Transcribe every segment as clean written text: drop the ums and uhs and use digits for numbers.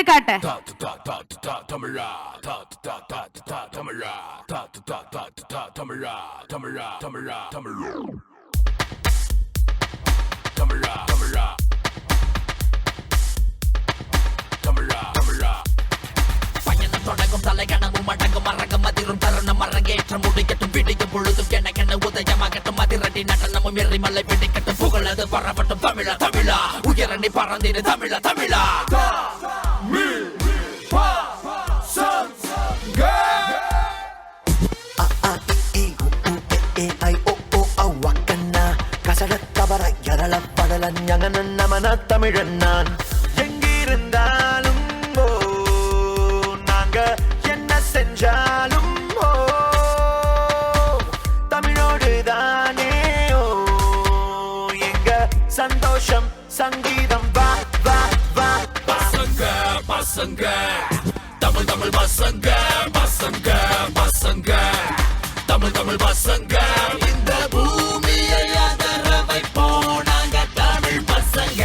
காட்ட. தொடங்கும் தலைகணமும் அடங்கும் மரங்கம் அதிரும் தருணம் அரங்கேற்றம் முடிக்கட்டும் பிடிக்கும் பொழுதும் எனக்கென்ன உதயமாகட்டும் அதிரடி நடனமும் எரிமலை பிடிக்கட்டும் புகழது பரவட்டும் தமிழா தமிழா உயரணி பறந்திரு தமிழா தமிழா. தமிழன் நான் எங்கிருந்தாலும் நாங்க என்ன செஞ்சாலும் தமிழோடு தானே எங்க சந்தோஷம் சங்கீதம் வா வா வா பசங்க பசங்க தமிழ் தமிழ் பசங்க பசங்க பசங்க தமிழ் தமிழ் பசங்க இந்த பூமியை அதர வைப்போம் நாங்க தமிழ் பசங்க.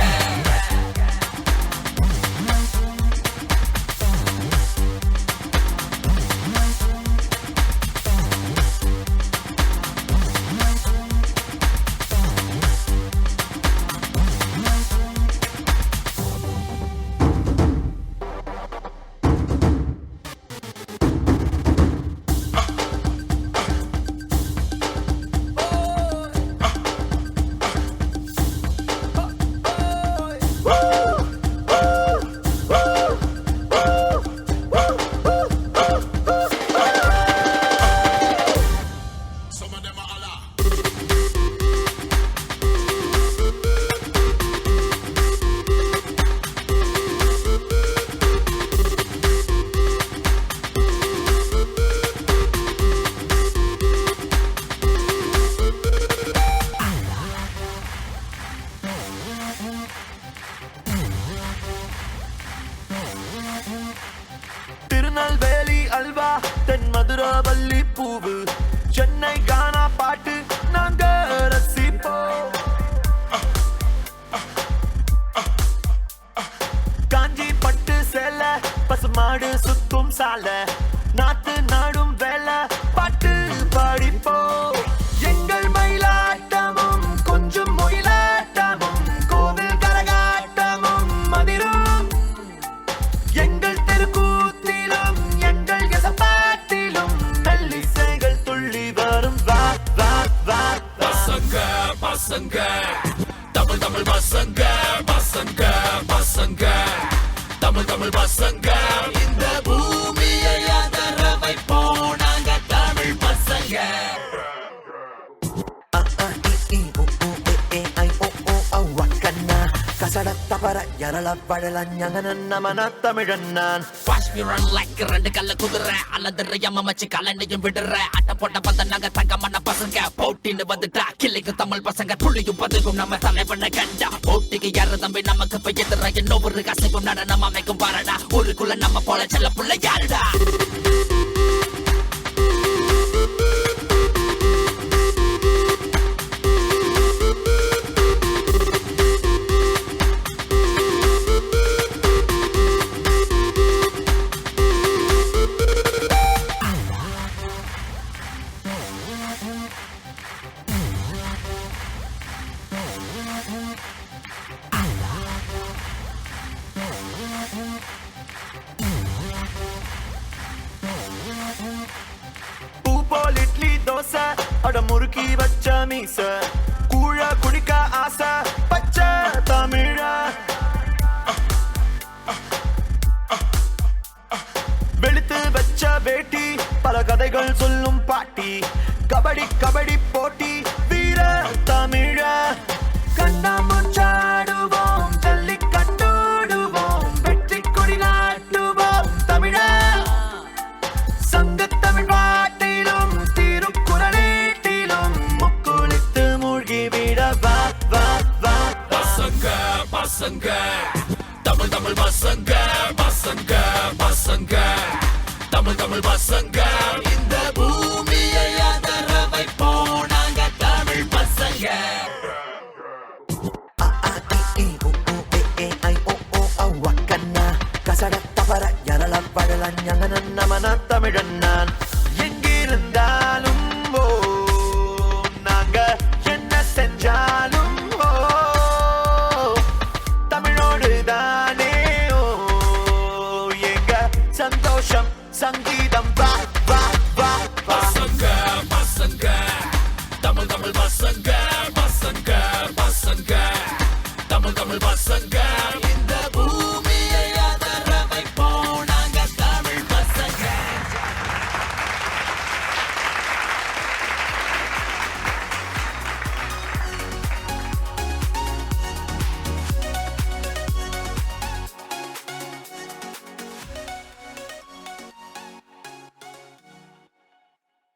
திருநெல்வேலி அல்வா தென் மதுராவல்லி பூவு சென்னை கானா பாட்டு நாங்க ரசிப்போம். காஞ்சி பட்டு சேலை பசுமாடு சுத்தும் சாலை நாத்து நாடும் வேலை பாட்டு பாடிப்போம். எங்கள் மயிலாட்டமும் கொஞ்சம் மொயிலாட்டமும் கோவில் கரகாட்டமும் மதிரும் எங்கள் தெருக்கூத்திலும் எங்கள் எசப்பாட்டிலும் மெல்லிசைகள் துள்ளி வரும் வா வா வா பசங்க பசங்க தமிழ் தமிழ் பசங்க பசங்க பசங்க தமிழ் தமிழ் பசங்க இந்த பூமியை அதர வைப்போம் நாங்க தமிழ் பசங்க. தமிழன் நான் காஷ்மீரன் லைக் ரெண்டு கல்ல குதிரை அல்லது மச்சு கலண்டையும் விடுற அட்ட போட்ட பத்த நாங்க தங்கமான பசங்க போட்டின்னு வந்துட்டா கிளிக்கும் தமிழ் பசங்க புள்ளியும் பதுக்கும் நம்ம தலைவனை கண்டா போட்டிக்கு யாரு தம்பி நமக்கு பெய்யதுற இன்னொரு கசைக்கும் நடனம் அமைக்கும் பாரடா ஊருக்குள்ள நம்ம போல செல்ல புள்ள யாருடா. பூ போல் இட்லி தோசை அட முறுக்கி வச்ச மீச கூழ குடிக்க ஆசை பச்சை தமிழ வெளுத்து வச்ச வேட்டி பல கதைகள் சொல்லும் பாட்டி கபடி கபடி போட்டி வீர தமிழ கண்ணாமூச்சாடுவோம் தள்ளி கட்டோடுவோம் வெற்றி கொடி நாட்டுவோம் தமிழ சங்க தமிழ் பாட்டிலும் திருக்குறளேட்டிலும் முக்குளித்து மூழ்கி விட வா வா வா பசங்க பசங்க தமிழ் தமிழ் பசங்க பசங்க பசங்க தமிழ் தமிழ் பசங்க இந்த பூமியை அதர வைப்போம் நாங்க தமிழ் பசங்க. கசடத்த பர எரள பழல ஞங்கன நமன தமிழன் நான் எங்கிருந்தாலும்